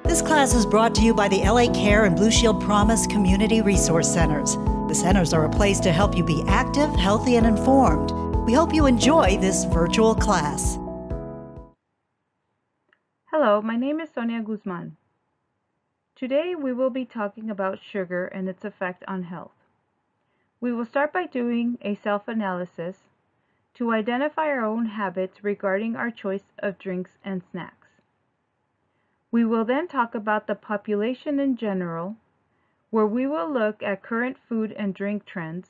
This class is brought to you by the LA Care and Blue Shield Promise Community Resource Centers. The centers are a place to help you be active, healthy, and informed. We hope you enjoy this virtual class. Hello, my name is Sonia Guzman. Today we will be talking about sugar and its effect on health. We will start by doing a self-analysis to identify our own habits regarding our choice of drinks and snacks. We will then talk about the population in general, where we will look at current food and drink trends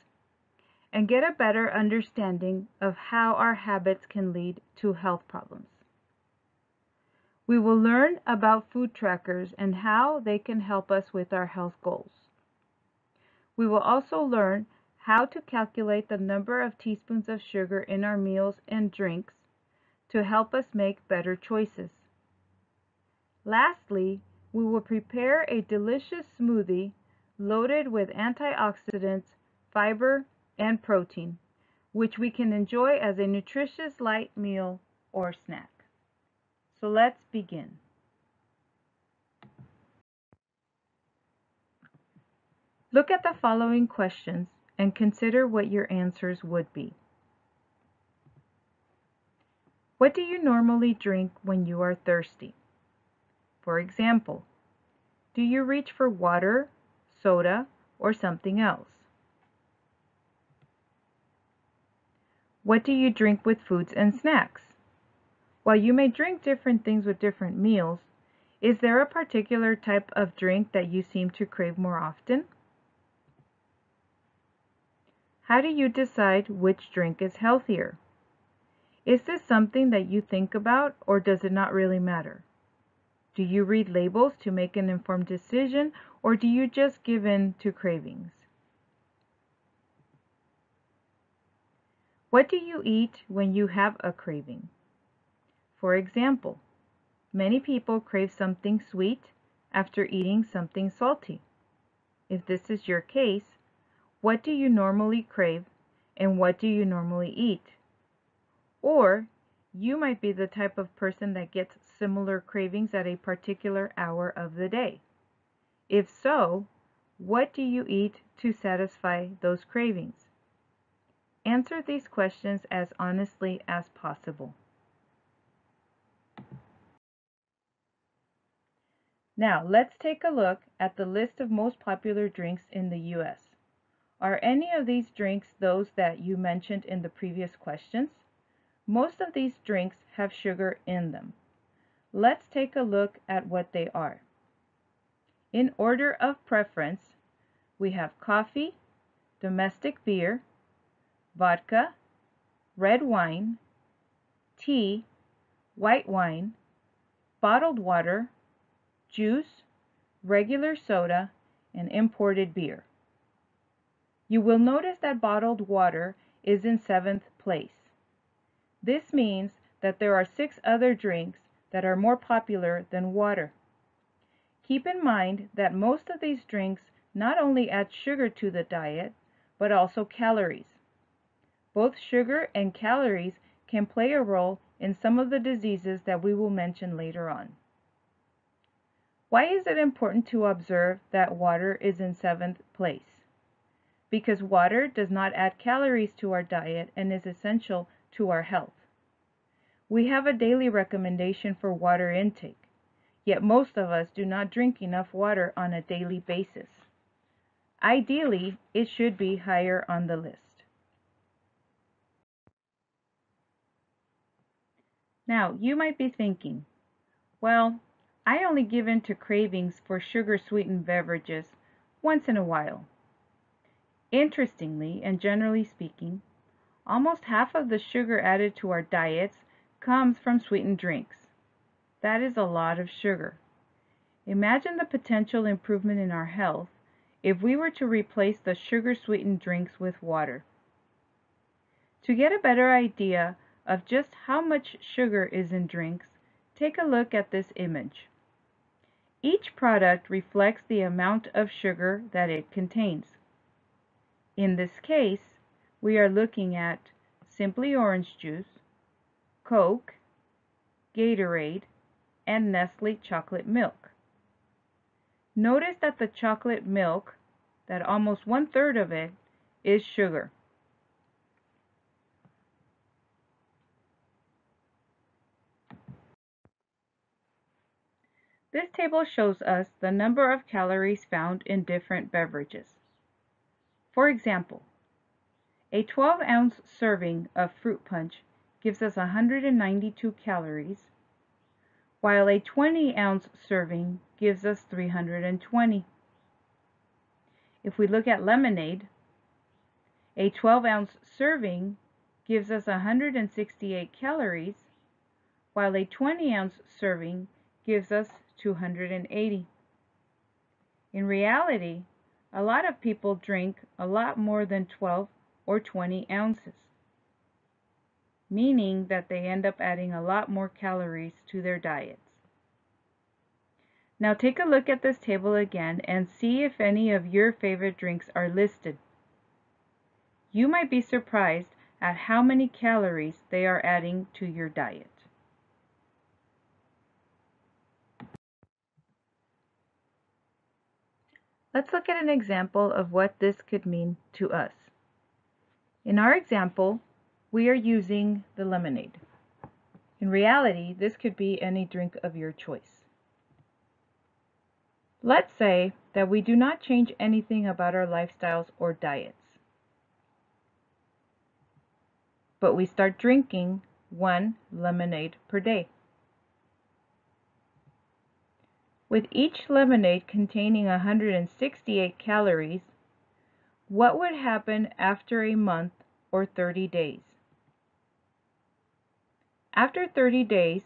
and get a better understanding of how our habits can lead to health problems. We will learn about food trackers and how they can help us with our health goals. We will also learn how to calculate the number of teaspoons of sugar in our meals and drinks to help us make better choices. Lastly, we will prepare a delicious smoothie loaded with antioxidants, fiber, and protein, which we can enjoy as a nutritious light meal or snack. So let's begin. Look at the following questions and consider what your answers would be. What do you normally drink when you are thirsty? For example, do you reach for water, soda, or something else? What do you drink with foods and snacks? While you may drink different things with different meals, is there a particular type of drink that you seem to crave more often? How do you decide which drink is healthier? Is this something that you think about, or does it not really matter? Do you read labels to make an informed decision, or do you just give in to cravings? What do you eat when you have a craving? For example, many people crave something sweet after eating something salty. If this is your case, what do you normally crave and what do you normally eat? Or you might be the type of person that gets similar cravings at a particular hour of the day. If so, what do you eat to satisfy those cravings? Answer these questions as honestly as possible. Now, let's take a look at the list of most popular drinks in the US. Are any of these drinks those that you mentioned in the previous questions? Most of these drinks have sugar in them. Let's take a look at what they are. In order of preference, we have coffee, domestic beer, vodka, red wine, tea, white wine, bottled water, juice, regular soda, and imported beer. You will notice that bottled water is in 7th place. This means that there are 6 other drinks that are more popular than water. Keep in mind that most of these drinks not only add sugar to the diet, but also calories. Both sugar and calories can play a role in some of the diseases that we will mention later on. Why is it important to observe that water is in 7th place? Because water does not add calories to our diet and is essential to our health. We have a daily recommendation for water intake, yet most of us do not drink enough water on a daily basis. Ideally, it should be higher on the list. Now, you might be thinking, well, I only give in to cravings for sugar-sweetened beverages once in a while. Interestingly, and generally speaking, almost half of the sugar added to our diets comes from sweetened drinks. That is a lot of sugar. Imagine the potential improvement in our health if we were to replace the sugar-sweetened drinks with water. To get a better idea of just how much sugar is in drinks, take a look at this image. Each product reflects the amount of sugar that it contains. In this case, we are looking at Simply Orange Juice, Coke, Gatorade, and Nestle chocolate milk. Notice that the chocolate milk, that almost 1/3 of it, is sugar. This table shows us the number of calories found in different beverages. For example, a 12-ounce serving of fruit punch gives us 192 calories, while a 20-ounce serving gives us 320. If we look at lemonade, a 12-ounce serving gives us 168 calories, while a 20-ounce serving gives us 280. In reality, a lot of people drink a lot more than 12 or 20 ounces, meaning that they end up adding a lot more calories to their diets. Now take a look at this table again and see if any of your favorite drinks are listed. You might be surprised at how many calories they are adding to your diet. Let's look at an example of what this could mean to us. In our example, we are using the lemonade. In reality, this could be any drink of your choice. Let's say that we do not change anything about our lifestyles or diets, but we start drinking 1 lemonade per day. With each lemonade containing 168 calories, what would happen after a month or 30 days? After 30 days,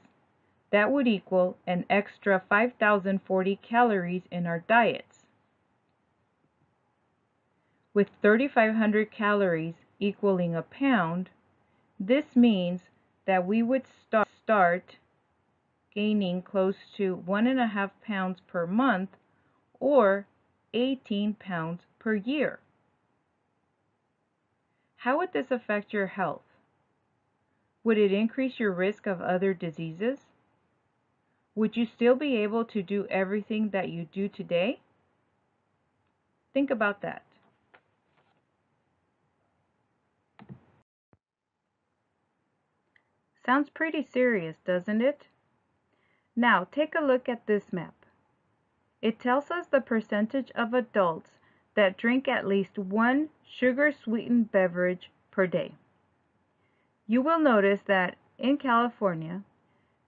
that would equal an extra 5,040 calories in our diets. With 3,500 calories equaling a pound, this means that we would start gaining close to 1.5 pounds per month or 18 pounds per year. How would this affect your health? Would it increase your risk of other diseases? Would you still be able to do everything that you do today? Think about that. Sounds pretty serious, doesn't it? Now, take a look at this map. It tells us the percentage of adults that drink at least 1 sugar-sweetened beverage per day. You will notice that in California,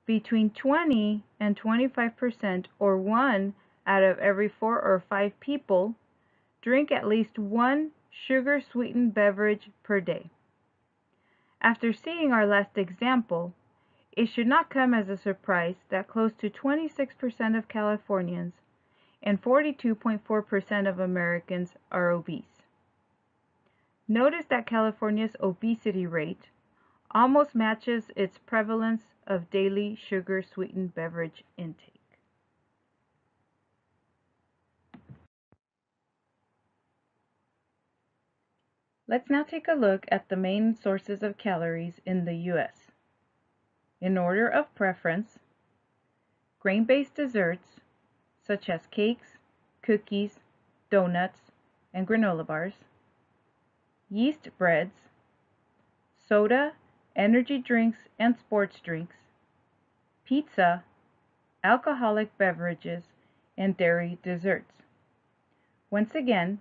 between 20 and 25%, or 1 out of every 4 or 5 people, drink at least 1 sugar-sweetened beverage per day. After seeing our last example, it should not come as a surprise that close to 26% of Californians and 42.4% of Americans are obese. Notice that California's obesity rate almost matches its prevalence of daily sugar-sweetened beverage intake. Let's now take a look at the main sources of calories in the U.S. In order of preference, grain-based desserts such as cakes, cookies, donuts, and granola bars, yeast breads, soda, energy drinks and sports drinks, pizza, alcoholic beverages, and dairy desserts. Once again,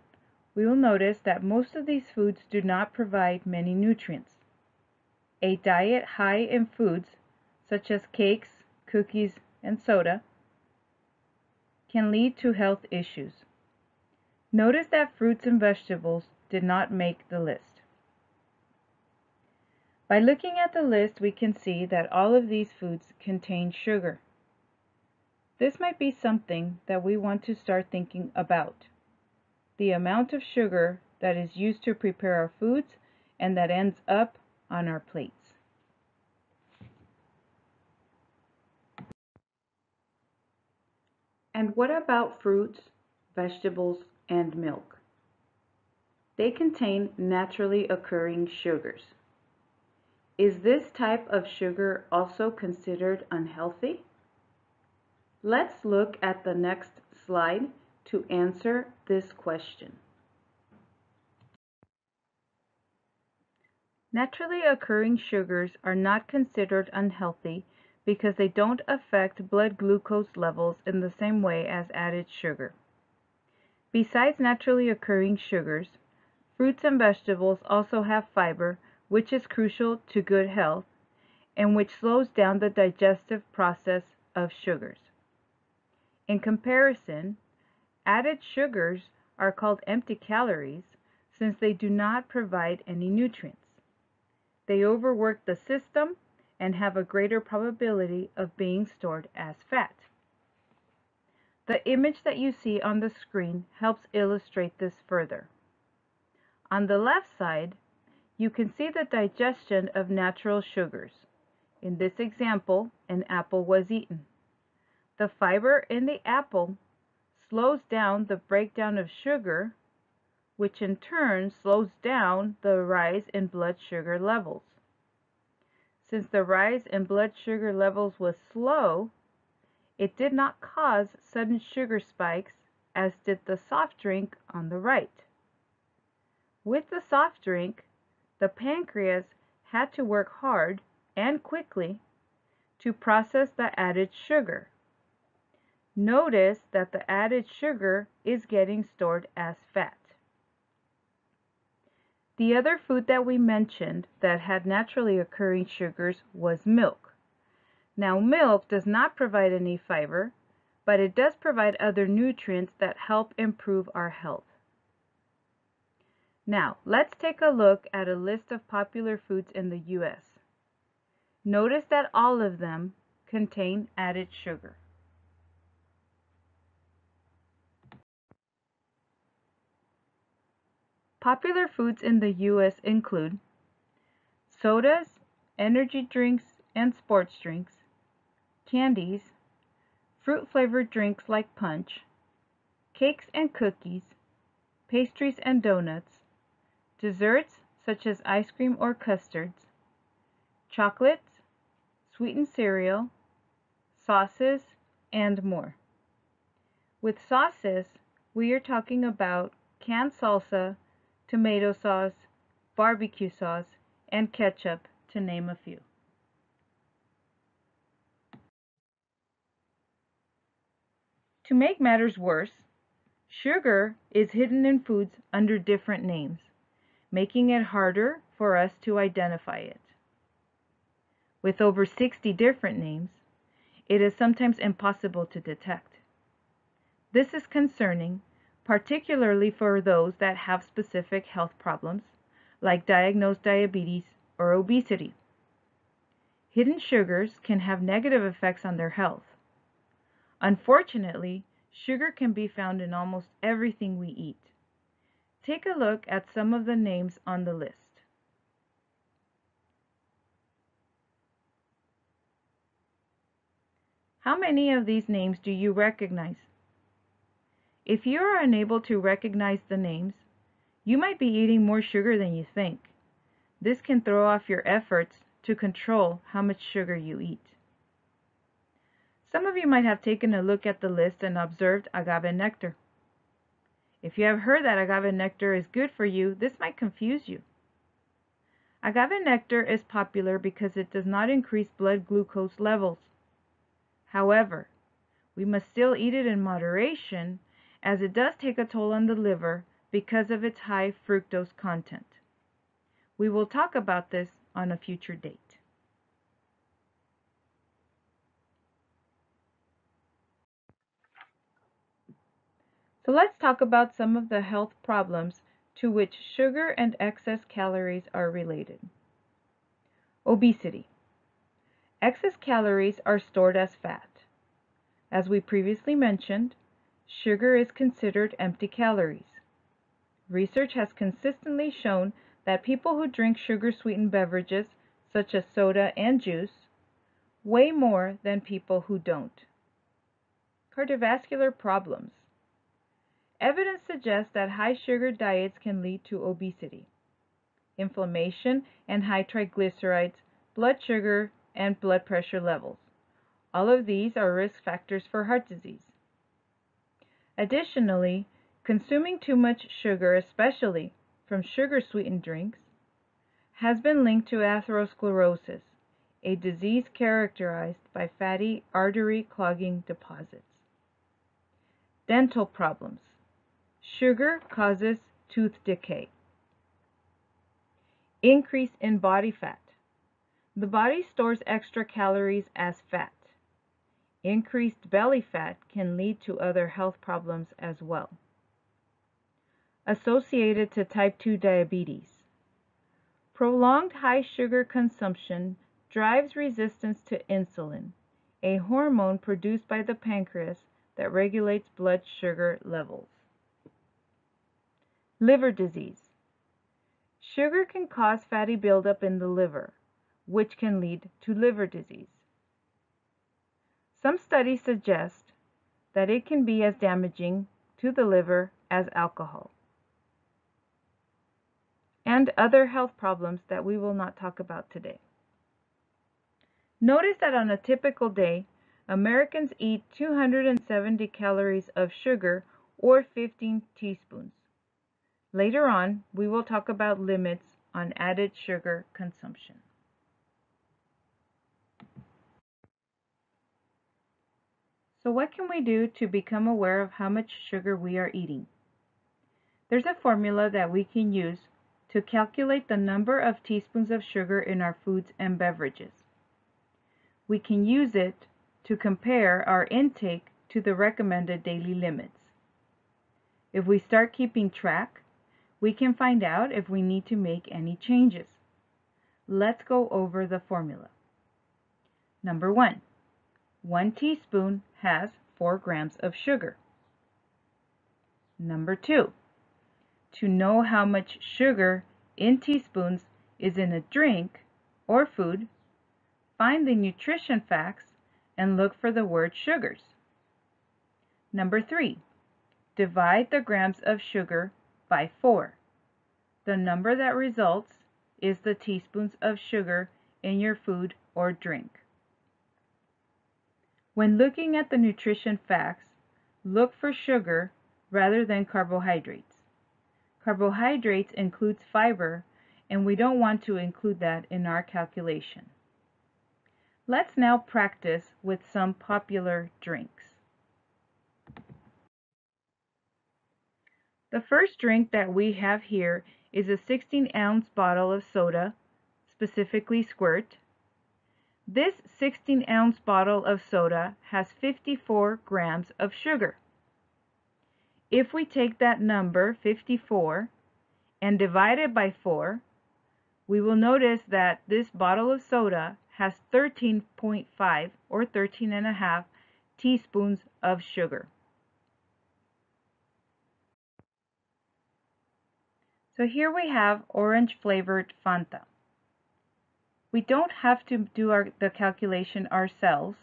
we will notice that most of these foods do not provide many nutrients. A diet high in foods such as cakes, cookies, and soda can lead to health issues. Notice that fruits and vegetables did not make the list. By looking at the list, we can see that all of these foods contain sugar. This might be something that we want to start thinking about. The amount of sugar that is used to prepare our foods and that ends up on our plates. And what about fruits, vegetables, and milk? They contain naturally occurring sugars. Is this type of sugar also considered unhealthy? Let's look at the next slide to answer this question. Naturally occurring sugars are not considered unhealthy because they don't affect blood glucose levels in the same way as added sugar. Besides naturally occurring sugars, fruits and vegetables also have fiber, which is crucial to good health and which slows down the digestive process of sugars. In comparison, added sugars are called empty calories since they do not provide any nutrients. They overwork the system and have a greater probability of being stored as fat. The image that you see on the screen helps illustrate this further. On the left side, you can see the digestion of natural sugars. In this example, an apple was eaten. The fiber in the apple slows down the breakdown of sugar, which in turn slows down the rise in blood sugar levels. Since the rise in blood sugar levels was slow, it did not cause sudden sugar spikes as did the soft drink on the right. With the soft drink, the pancreas had to work hard and quickly to process the added sugar. Notice that the added sugar is getting stored as fat. The other food that we mentioned that had naturally occurring sugars was milk. Now, milk does not provide any fiber, but it does provide other nutrients that help improve our health. Now, let's take a look at a list of popular foods in the U.S. Notice that all of them contain added sugar. Popular foods in the U.S. include sodas, energy drinks and sports drinks, candies, fruit-flavored drinks like punch, cakes and cookies, pastries and donuts, desserts such as ice cream or custards, chocolates, sweetened cereal, sauces, and more. With sauces, we are talking about canned salsa, tomato sauce, barbecue sauce, and ketchup, to name a few. To make matters worse, sugar is hidden in foods under different names, making it harder for us to identify it. With over 60 different names, it is sometimes impossible to detect. This is concerning, particularly for those that have specific health problems, like diagnosed diabetes or obesity. Hidden sugars can have negative effects on their health. Unfortunately, sugar can be found in almost everything we eat. Take a look at some of the names on the list. How many of these names do you recognize? If you are unable to recognize the names, you might be eating more sugar than you think. This can throw off your efforts to control how much sugar you eat. Some of you might have taken a look at the list and observed agave nectar. If you have heard that agave nectar is good for you, this might confuse you. Agave nectar is popular because it does not increase blood glucose levels. However, we must still eat it in moderation as it does take a toll on the liver because of its high fructose content. We will talk about this on a future date. So let's talk about some of the health problems to which sugar and excess calories are related. Obesity. Excess calories are stored as fat. As we previously mentioned, sugar is considered empty calories. Research has consistently shown that people who drink sugar-sweetened beverages, such as soda and juice, weigh more than people who don't. Cardiovascular problems. Evidence suggests that high sugar diets can lead to obesity, inflammation, and high triglycerides, blood sugar, and blood pressure levels. All of these are risk factors for heart disease. Additionally, consuming too much sugar, especially from sugar-sweetened drinks, has been linked to atherosclerosis, a disease characterized by fatty artery clogging deposits. Dental problems. Sugar causes tooth decay. Increase in body fat. The body stores extra calories as fat. Increased belly fat can lead to other health problems as well. Associated to type 2 diabetes. Prolonged high sugar consumption drives resistance to insulin, a hormone produced by the pancreas that regulates blood sugar levels. Liver disease. Sugar can cause fatty buildup in the liver, which can lead to liver disease. Some studies suggest that it can be as damaging to the liver as alcohol. And other health problems that we will not talk about today. Notice that on a typical day, Americans eat 270 calories of sugar or 15 teaspoons. Later on, we will talk about limits on added sugar consumption. So what can we do to become aware of how much sugar we are eating? There's a formula that we can use to calculate the number of teaspoons of sugar in our foods and beverages. We can use it to compare our intake to the recommended daily limits. If we start keeping track, we can find out if we need to make any changes. Let's go over the formula. Number 1. 1 teaspoon has 4 grams of sugar. Number 2. To know how much sugar in teaspoons is in a drink or food, find the nutrition facts and look for the word sugars. Number 3. Divide the grams of sugar by 4. The number that results is the teaspoons of sugar in your food or drink. When looking at the nutrition facts, look for sugar rather than carbohydrates. Carbohydrates includes fiber, and we don't want to include that in our calculation. Let's now practice with some popular drinks. The first drink that we have here is a 16-ounce bottle of soda, specifically Squirt. This 16-ounce bottle of soda has 54 grams of sugar. If we take that number, 54, and divide it by 4, we will notice that this bottle of soda has 13.5 or 13.5 teaspoons of sugar. So here we have orange flavored Fanta. We don't have to do the calculation ourselves,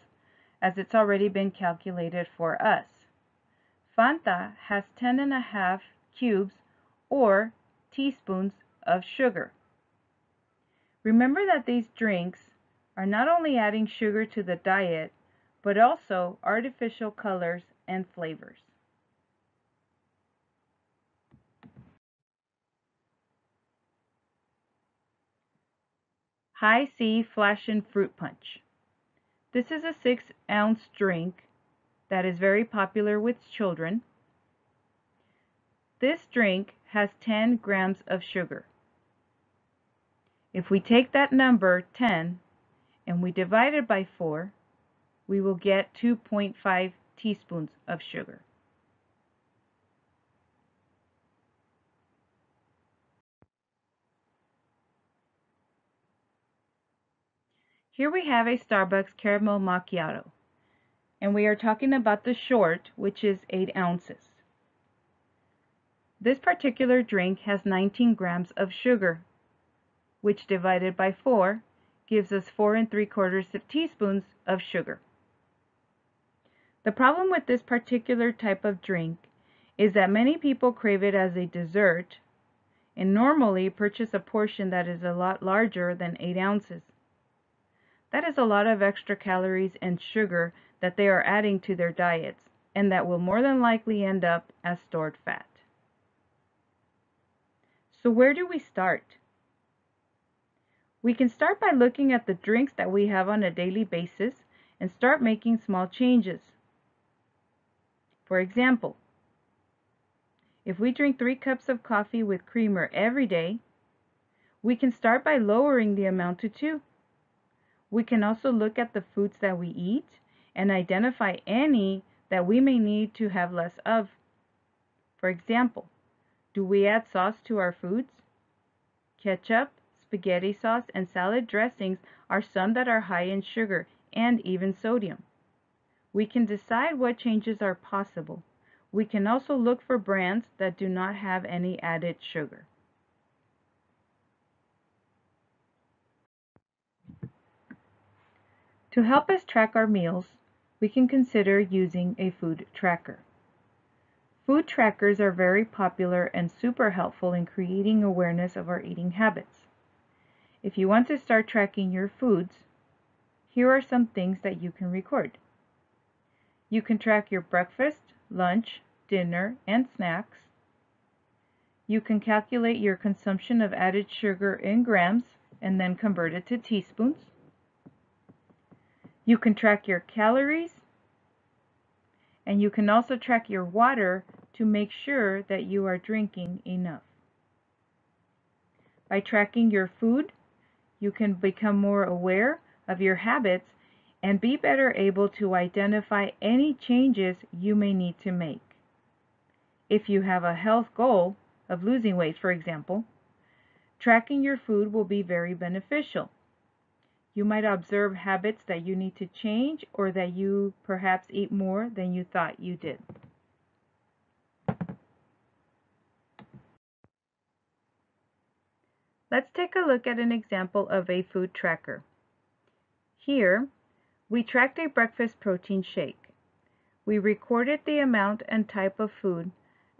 as it's already been calculated for us. Fanta has 10.5 cubes or teaspoons of sugar. Remember that these drinks are not only adding sugar to the diet, but also artificial colors and flavors. High C Flashin' Fruit Punch. This is a 6-ounce drink that is very popular with children. This drink has 10 grams of sugar. If we take that number, 10, and we divide it by 4, we will get 2.5 teaspoons of sugar. Here we have a Starbucks Caramel Macchiato, and we are talking about the short, which is 8 ounces. This particular drink has 19 grams of sugar, which divided by 4 gives us 4 3/4 teaspoons of sugar. The problem with this particular type of drink is that many people crave it as a dessert and normally purchase a portion that is a lot larger than 8 ounces. That is a lot of extra calories and sugar that they are adding to their diets, and that will more than likely end up as stored fat. So where do we start? We can start by looking at the drinks that we have on a daily basis and start making small changes. For example, if we drink 3 cups of coffee with creamer every day, we can start by lowering the amount to 2. We can also look at the foods that we eat and identify any that we may need to have less of. For example, do we add sauce to our foods? Ketchup, spaghetti sauce, and salad dressings are some that are high in sugar and even sodium. We can decide what changes are possible. We can also look for brands that do not have any added sugar. To help us track our meals, we can consider using a food tracker. Food trackers are very popular and super helpful in creating awareness of our eating habits. If you want to start tracking your foods, here are some things that you can record. You can track your breakfast, lunch, dinner, and snacks. You can calculate your consumption of added sugar in grams and then convert it to teaspoons. You can track your calories, and you can also track your water to make sure that you are drinking enough. By tracking your food, you can become more aware of your habits and be better able to identify any changes you may need to make. If you have a health goal of losing weight, for example, tracking your food will be very beneficial. You might observe habits that you need to change or that you perhaps eat more than you thought you did. Let's take a look at an example of a food tracker. Here, we tracked a breakfast protein shake. We recorded the amount and type of food,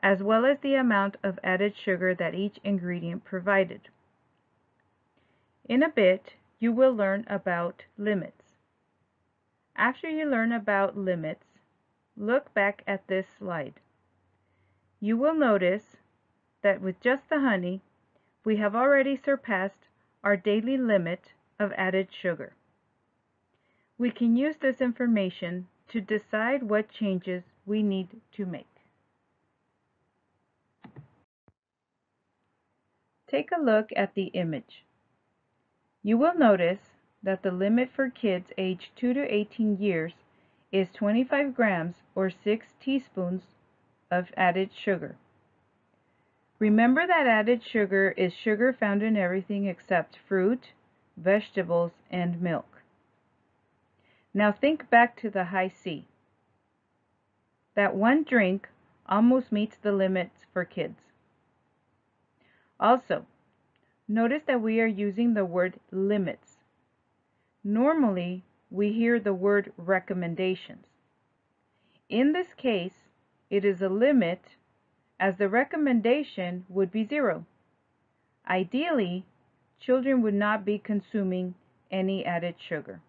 as well as the amount of added sugar that each ingredient provided. In a bit, you will learn about limits. After you learn about limits, look back at this slide. You will notice that with just the honey, we have already surpassed our daily limit of added sugar. We can use this information to decide what changes we need to make. Take a look at the image. You will notice that the limit for kids aged 2 to 18 years is 25 grams or 6 teaspoons of added sugar. Remember that added sugar is sugar found in everything except fruit, vegetables, and milk. Now think back to the high C. That one drink almost meets the limits for kids. Also, notice that we are using the word limits. Normally, we hear the word recommendations. In this case, it is a limit as the recommendation would be 0. Ideally, children would not be consuming any added sugar.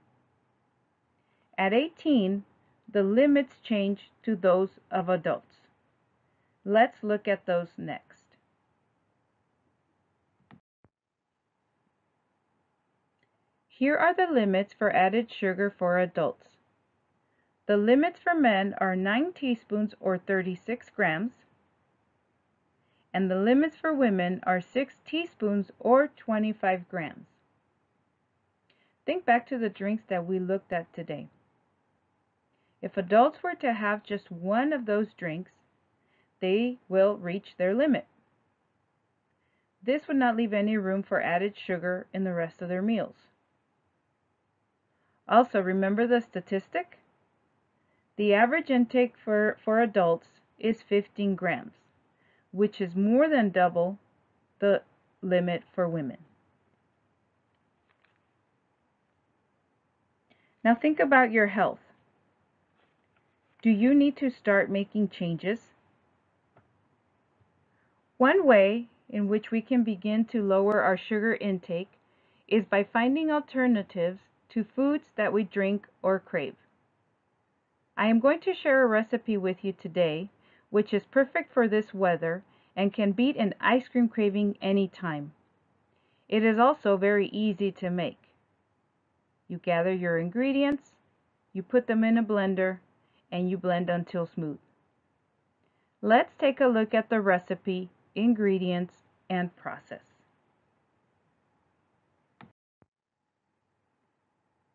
At 18, the limits change to those of adults. Let's look at those next. Here are the limits for added sugar for adults. The limits for men are 9 teaspoons or 36 grams, and the limits for women are 6 teaspoons or 25 grams. Think back to the drinks that we looked at today. If adults were to have just one of those drinks, they will reach their limit. This would not leave any room for added sugar in the rest of their meals. Also, remember the statistic? The average intake for adults is 15 grams, which is more than double the limit for women. Now think about your health. Do you need to start making changes? One way in which we can begin to lower our sugar intake is by finding alternatives to foods that we drink or crave. I am going to share a recipe with you today, which is perfect for this weather and can beat an ice cream craving anytime. It is also very easy to make. You gather your ingredients, you put them in a blender, and you blend until smooth. Let's take a look at the recipe, ingredients, and process.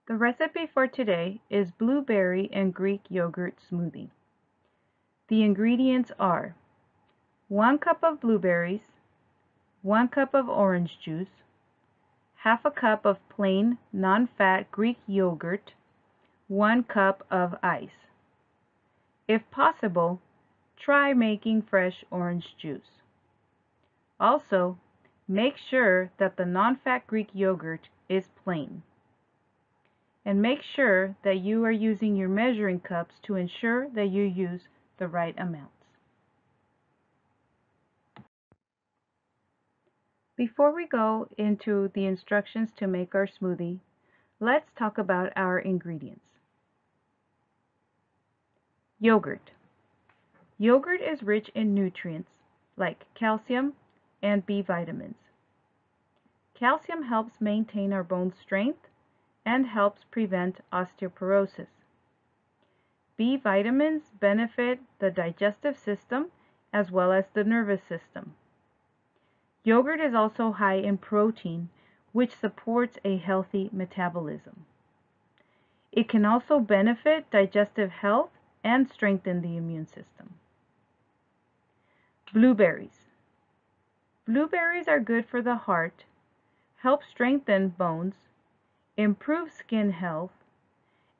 The recipe for today is blueberry and Greek yogurt smoothie. The ingredients are 1 cup of blueberries, 1 cup of orange juice, half a cup of plain non-fat Greek yogurt, 1 cup of ice. If possible, try making fresh orange juice. Also, make sure that the non-fat Greek yogurt is plain. And make sure that you are using your measuring cups to ensure that you use the right amounts. Before we go into the instructions to make our smoothie, let's talk about our ingredients. Yogurt. Yogurt is rich in nutrients like calcium and B vitamins. Calcium helps maintain our bone strength and helps prevent osteoporosis. B vitamins benefit the digestive system as well as the nervous system. Yogurt is also high in protein, which supports a healthy metabolism. It can also benefit digestive health and strengthen the immune system. Blueberries. Blueberries are good for the heart, help strengthen bones, improve skin health,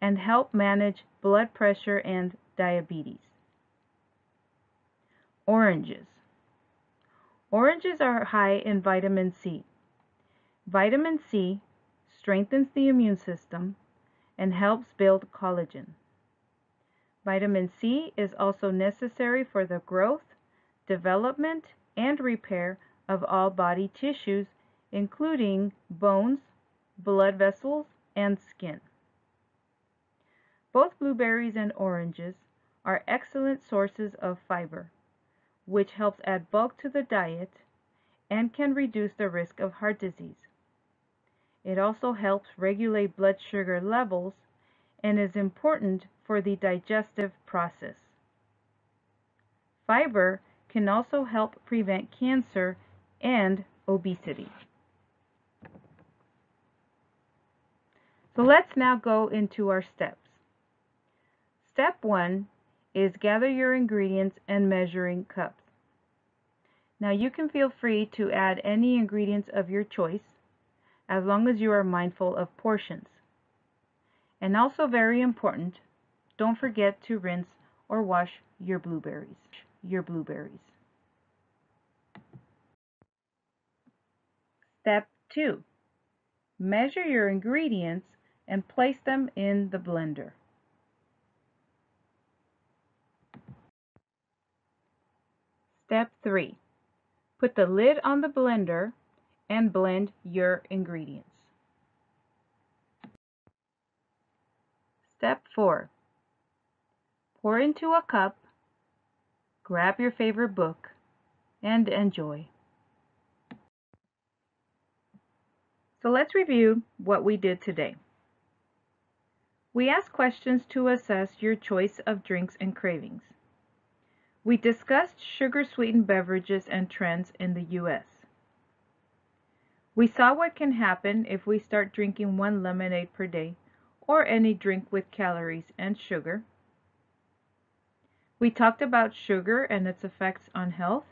and help manage blood pressure and diabetes. Oranges. Oranges are high in vitamin C. Vitamin C strengthens the immune system and helps build collagen. Vitamin C is also necessary for the growth, development, and repair of all body tissues, including bones, blood vessels, and skin. Both blueberries and oranges are excellent sources of fiber, which helps add bulk to the diet and can reduce the risk of heart disease. It also helps regulate blood sugar levels and is important for the digestive process. Fiber can also help prevent cancer and obesity. So let's now go into our steps. Step 1 is gather your ingredients and measuring cups. Now you can feel free to add any ingredients of your choice as long as you are mindful of portions. And also very important, don't forget to rinse or wash your blueberries. Step 2. Measure your ingredients and place them in the blender. Step 3. Put the lid on the blender and blend your ingredients. Step 4. Pour into a cup, grab your favorite book, and enjoy. So let's review what we did today. We asked questions to assess your choice of drinks and cravings. We discussed sugar-sweetened beverages and trends in the U.S. We saw what can happen if we start drinking 1 lemonade per day or any drink with calories and sugar. We talked about sugar and its effects on health.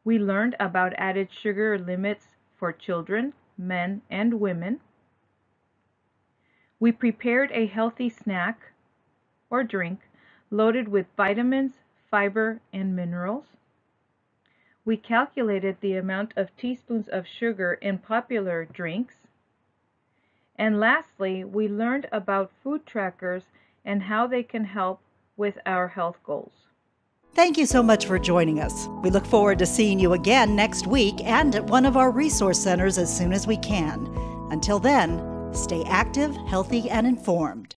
We learned about added sugar limits for children, men, and women. We prepared a healthy snack or drink loaded with vitamins, fiber, and minerals. We calculated the amount of teaspoons of sugar in popular drinks. And lastly, we learned about food trackers and how they can help with our health goals. Thank you so much for joining us. We look forward to seeing you again next week and at one of our resource centers as soon as we can. Until then, stay active, healthy, and informed.